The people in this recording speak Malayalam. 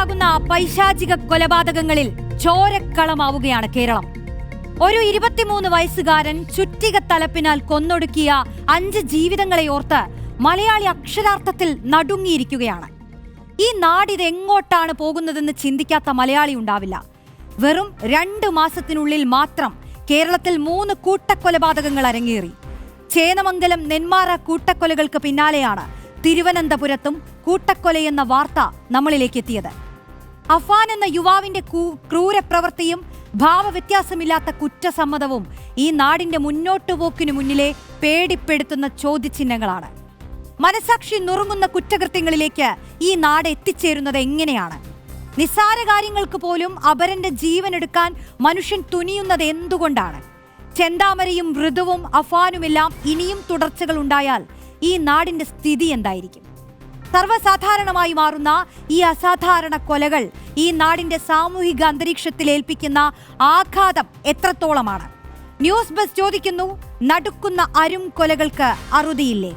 തുടർക്കഥയാകുന്ന പൈശാചിക കൊലപാതകങ്ങളിൽ ചോരക്കളമാവുകയാണ് കേരളം. ഒരു 23 വയസ്സുകാരൻ ചുറ്റിക തലപ്പിനാൽ കൊന്നൊടുക്കിയ 5 ജീവിതങ്ങളെ ഓർത്ത് മലയാളി അക്ഷരാർത്ഥത്തിൽ നടുങ്ങിയിരിക്കുകയാണ്. ഈ നാടിതെങ്ങോട്ടാണ് പോകുന്നതെന്ന് ചിന്തിക്കാത്ത മലയാളി ഉണ്ടാവില്ല. വെറും 2 മാസത്തിനുള്ളിൽ മാത്രം കേരളത്തിൽ 3 കൂട്ടക്കൊലപാതകങ്ങൾ അരങ്ങേറി. ചേന്നമംഗലം നെന്മാറ കൂട്ടക്കൊലകൾക്ക് പിന്നാലെയാണ് തിരുവനന്തപുരത്തും കൂട്ടക്കൊലയെന്ന വാർത്ത നമ്മളിലേക്ക് എത്തിയത്. അഫാൻ എന്ന യുവാവിന്റെ ക്രൂരപ്രവൃത്തിയും ഭാവവ്യത്യാസമില്ലാത്ത കുറ്റസമ്മതവും ഈ നാടിന്റെ മുന്നോട്ടുപോക്കിനു മുന്നിലെ പേടിപ്പെടുത്തുന്ന ചോദ്യചിഹ്നങ്ങളാണ്. മനസാക്ഷി നുറുങ്ങുന്ന കുറ്റകൃത്യങ്ങളിലേക്ക് ഈ നാട് എത്തിച്ചേരുന്നത് എങ്ങനെയാണ്? നിസ്സാര കാര്യങ്ങൾക്ക് പോലും അപരന്റെ ജീവനെടുക്കാൻ മനുഷ്യൻ തുനിയുന്നത് എന്തുകൊണ്ടാണ്? ചെന്താമരയും ഋതുവും അഫാനുമെല്ലാം ഇനിയും തുടർച്ചകൾ ഉണ്ടായാൽ ഈ നാടിന്റെ സ്ഥിതി എന്തായിരിക്കും? സർവ്വസാധാരണമായി മാറുന്ന ഈ അസാധാരണ കൊലകൾ ഈ നാടിന്റെ സാമൂഹിക അന്തരീക്ഷത്തിൽ ഏൽപ്പിക്കുന്ന ആഘാതം എത്രത്തോളമാണ്? ന്യൂസ് ബസ് ചോദിക്കുന്നു, നടുക്കുന്ന അരും കൊലകൾക്ക് അറുതിയില്ലേ?